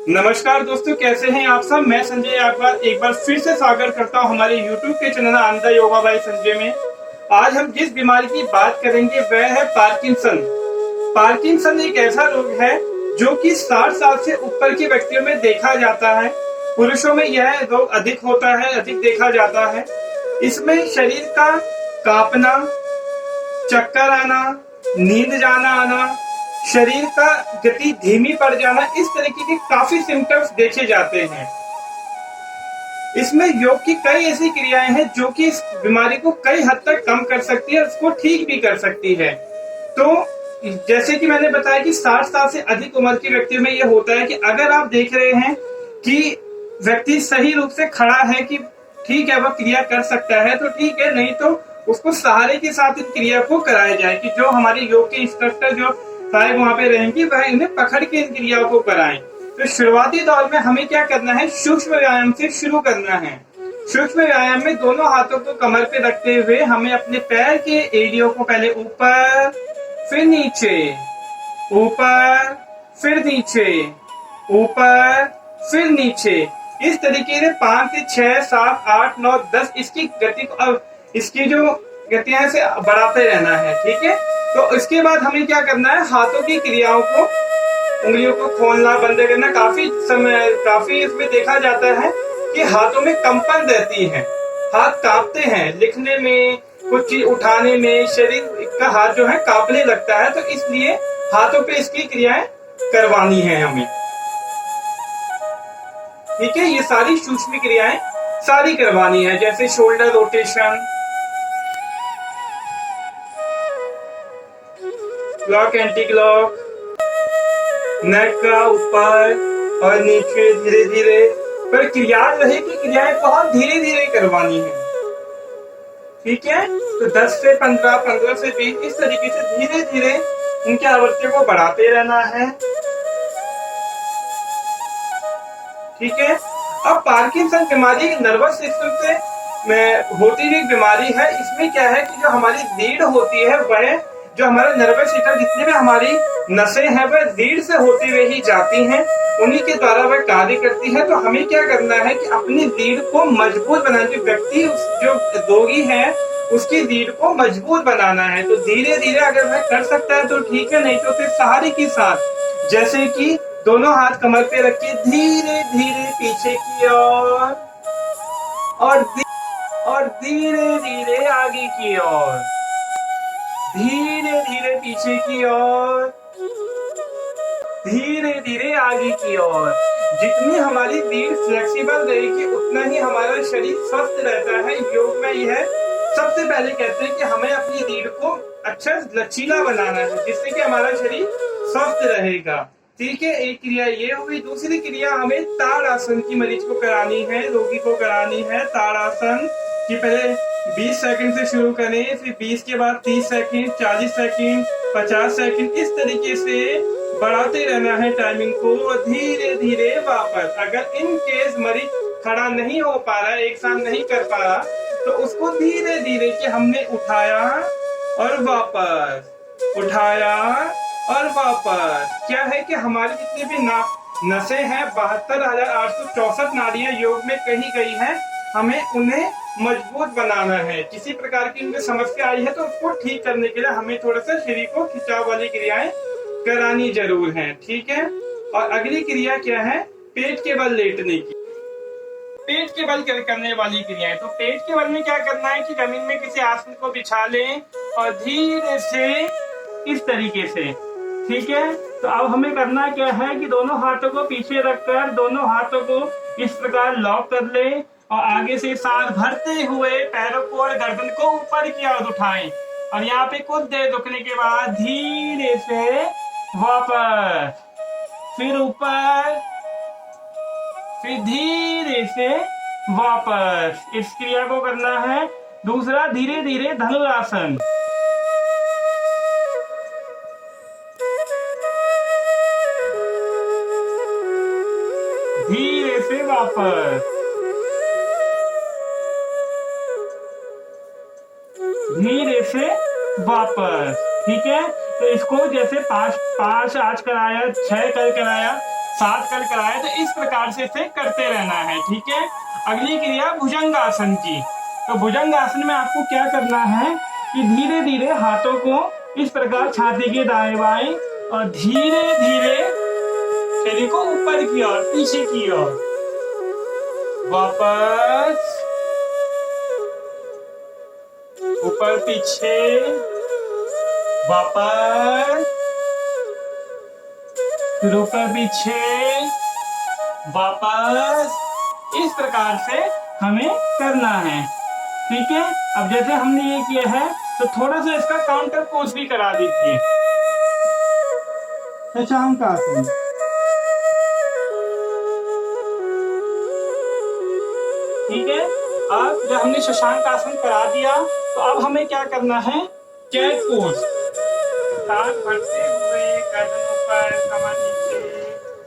नमस्कार दोस्तों, कैसे हैं आप सब। मैं संजय आपका एक बार फिर से स्वागत करता हूं हमारे YouTube के चैनल आनंद योगा बाय संजय में। आज हम जिस बीमारी की बात करेंगे वह है पार्किंसन। पार्किंसन एक ऐसा रोग है जो कि 60 साल से ऊपर के व्यक्तियों में देखा जाता है। पुरुषों में यह रोग अधिक होता है, अधिक देखा जाता है। इसमें शरीर का कांपना, चक्कर आना, नींद जाना आना, शरीर का गति धीमी पड़ जाना, इस तरीके के काफी सिम्टम्स देखे जाते हैं। इसमें योग की कई ऐसी क्रियाएं हैं जो कि इस बीमारी को कई हद तक कम कर सकती है, उसको ठीक भी कर सकती है। तो जैसे कि मैंने बताया कि 60 साल से अधिक उम्र के व्यक्तियों में यह होता है कि अगर आप देख रहे हैं कि व्यक्ति सही रूप से खड़ा है कि ठीक है वह क्रिया कर सकता है तो ठीक है, नहीं तो उसको सहारे के साथ इन क्रिया को कराया जाए कि जो हमारे योग के इंस्ट्रक्टर जो साहब वहां पे रहेंगे वह इन्हें पकड़ के इन क्रियाओं को कराएं। तो शुरुआती दौर में हमें क्या करना है, सूक्ष्म व्यायाम से शुरू करना है। सूक्ष्म व्यायाम में दोनों हाथों को कमर पे रखते हुए हमें अपने पैर के एड़ियों को पहले ऊपर, फिर नीचे, ऊपर, फिर नीचे, ऊपर, फिर नीचे, इस तरीके से 5 से 6, 7, 8, 9, 10 इसकी गति को, अब इसकी जो गतियां से बढ़ाते रहना है। ठीक है, तो इसके बाद हमें क्या करना है, हाथों की क्रियाओं को, उंगलियों को खोलना, बंद करना। काफी इसमें देखा जाता है कि हाथों में कंपन रहती है, हाथ कांपते हैं, लिखने में, कुछ चीज उठाने में शरीर का हाथ जो है कांपने लगता है। तो इसलिए हाथों पे इसकी क्रियाएं करवानी है हमें। ठीक है, ये सारी सूक्ष्म क्रियाएं सारी करवानी है, जैसे shoulder rotation, clock anti clock, neck का ऊपर और नीचे धीरे धीरे, पर क्रिया रहे कि क्रियाएं बहुत धीरे धीरे करवानी है। ठीक है, तो 10 से 15, 15 से 20, इस तरीके से धीरे धीरे उनके आवृत्ति को बढ़ाते रहना है। ठीक है, अब पार्किंसन बीमारी नर्वस सिस्टम से होती हुई बीमारी है। इसमें क्या है कि जो हमारी रीढ़ होती है, वह जो हमारा नर्वस सिस्टम, जितनी भी हमारी नसें हैं वह रीढ़ से होते हुए ही जाती हैं, उन्हीं के द्वारा वह कार्य करती है। तो हमें क्या करना है कि अपनी रीढ़ को मजबूत बनाना, जो व्यक्ति जो रोगी है उसकी रीढ़ को मजबूत बनाना है। तो धीरे धीरे अगर वह कर सकता है तो ठीक है, नहीं तो फिर सहारे के साथ, जैसे कि दोनों हाथ कमर पे रखिए, धीरे धीरे पीछे की ओर और धीरे धीरे आगे की ओर, धीरे धीरे पीछे की ओर, धीरे धीरे आगे की ओर। जितनी हमारी रीढ़ फ्लेक्सिबल रहेगी उतना ही हमारा शरीर स्वस्थ रहता है। योग में यह सबसे पहले कहते हैं कि हमें अपनी रीढ़ को अच्छा लचीला बनाना है, जिससे कि हमारा शरीर स्वस्थ रहेगा। ठीक है, एक क्रिया ये हुई। दूसरी क्रिया हमें ताड़ासन की मरीज को करानी है, रोगी को करानी है। ताड़ासन की पहले 20 सेकंड से शुरू करें, फिर 20 के बाद 30 सेकंड, 40 सेकंड, 50 सेकंड, इस तरीके से बढ़ाते रहना है टाइमिंग को। धीरे धीरे वापस, अगर इन केस मरीज खड़ा नहीं हो पा रहा, एक साथ नहीं कर पा रहा, तो उसको धीरे धीरे कि हमने उठाया और वापस, उठाया और वापस। क्या है कि हमारी जितनी भी नसें हैं, 72,864 नाड़ियां योग में कही गई हैं, हमें उन्हें मजबूत बनाना है। किसी प्रकार की उनमें समस्या आई है तो उसको ठीक करने के लिए हमें थोड़ा सा शरीर को खिंचाव वाली क्रियाएं करानी जरूर है। ठीक है, और अगली क्रिया क्या है, पेट के बल लेटने की। पेट के बल करने वाली क्रियाएं। तो पेट के बल में क्या करना है कि जमीन में किसी आसन को बिछा लें और धीरे से इस तरीके से। ठीक है, तो अब हमें करना क्या है कि दोनों हाथों को पीछे रखकर दोनों हाथों को इस प्रकार लॉक कर लें और आगे से सांस भरते हुए पैरों को और गर्दन को ऊपर की ओर उठाएं और यहाँ पे कुछ देर रुकने के बाद धीरे से वापस, फिर ऊपर, फिर धीरे से वापस। इस क्रिया को करना है। दूसरा, धीरे धीरे धनुरासन, धीरे से वापस, धीरे से वापस। ठीक है, तो इसको जैसे 5 आज कराया, 6 कल कराया, 7 कर कराए, तो इस प्रकार से इसे करते रहना है। ठीक है, अगली क्रिया भुजंगासन की। तो भुजंगासन में आपको क्या करना है कि धीरे धीरे हाथों को इस प्रकार छाती के दाएं बाएं और धीरे धीरे शरीर को ऊपर की ओर, पीछे की ओर, वापस ऊपर पीछे, वापस फिर ऊपर पीछे, वापस, इस प्रकार से हमें करना है। ठीक है, अब जैसे हमने ये किया है तो थोड़ा सा इसका काउंटर पोज भी करा दीजिए। शशांक आसन। ठीक है, अब जब हमने शशांक आसन करा दिया तो अब हमें क्या करना है, कैट पोज। सांस भरते हुए गर्दन ऊपर, कमर नीचे,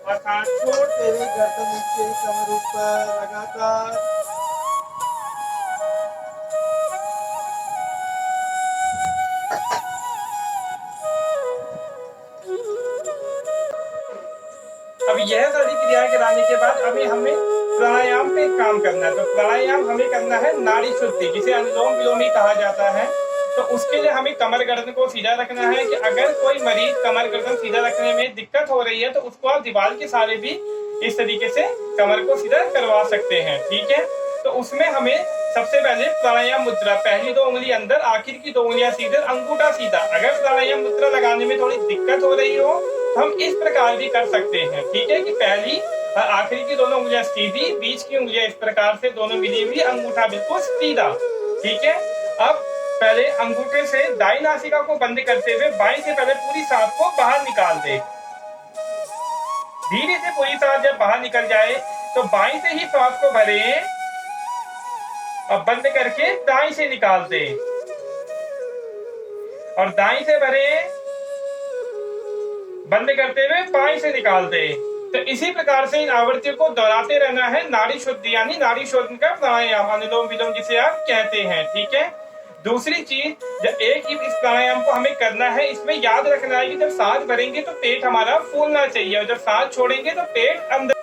और सांस छोड़ते हुए गर्दन नीचे, कमर ऊपर, लगातार। अब यह सारी क्रियाएं कराने के बाद अभी हमें प्राणायाम पे काम करना है। तो प्राणायाम हमें करना है नाड़ी शुद्धि, जिसे अनुलोम विलोम ही कहा जाता है। तो उसके लिए हमें कमर गर्दन को सीधा रखना है कि अगर कोई मरीज कमर गर्दन सीधा रखने में दिक्कत हो रही है तो उसको आप दीवार के सहारे भी इस तरीके से कमर को सीधा करवा सकते हैं। ठीक है, तो उसमें हमें सबसे पहले प्राणायाम मुद्रा, पहली 2 उंगली अंदर, आखिर की 2 उंगलियां सीधे, अंगूठा सीधा। अगर प्राणायाम मुद्रा लगाने में थोड़ी दिक्कत हो रही हो तो हम इस प्रकार भी कर सकते हैं। ठीक है, कि पहली और आखिरी की दोनों उंगलियां सीधी, बीच की उंगलियां इस प्रकार से दोनों मिली हुई, अंगूठा बिल्कुल सीधा। ठीक है, अब पहले अंगूठे से दाई नासिका को बंद करते हुए बाएं से पहले पूरी सांस को बाहर निकाल दे। धीरे से पूरी सांस जब बाहर निकल जाए तो बाएं से ही सांस को भरे और बंद करके दाएं से निकाल दे, और दाएं से भरे, बंद करते हुए बाएं से निकाल दे। तो इसी प्रकार से इन आवृत्तियों को दोहराते रहना है। नाड़ी शुद्धि यानी नाड़ी शोधन का प्राणायाम, अनुलोम विलोम जिसे आप कहते हैं। ठीक है, दूसरी चीज, जब एक ही इस प्राणायाम को हमें करना है, इसमें याद रखना है कि जब सांस भरेंगे तो पेट हमारा फूलना चाहिए और जब सांस छोड़ेंगे तो पेट अंदर।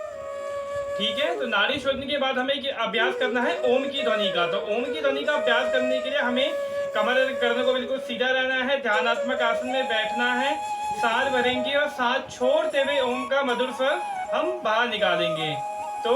ठीक है, तो नाड़ी शोधन के बाद हमें अभ्यास करना है ओम की ध्वनि का। तो ओम की ध्वनि का अभ्यास करने के लिए हमें कमर गर्दन को बिल्कुल सीधा रहना है, ध्यानात्मक आसन में बैठना है, सांस भरेंगे और सांस छोड़ते हुए ओम का मधुर स्वर हम बाहर निकालेंगे। तो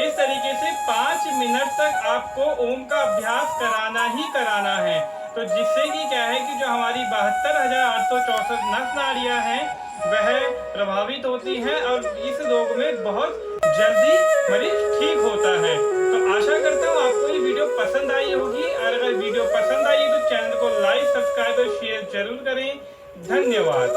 इस तरीके से 5 मिनट तक आपको ओम का अभ्यास कराना ही कराना है। तो जिससे कि क्या है कि जो हमारी 72,864 नस नाड़ियां हैं वह प्रभावित होती हैं और इस रोग में बहुत जल्दी मरीज ठीक होता है। तो आशा करता हूँ आपको ये वीडियो पसंद आई होगी, और अगर वीडियो पसंद आई तो चैनल को लाइक, सब्सक्राइब और शेयर जरूर करें। धन्यवाद।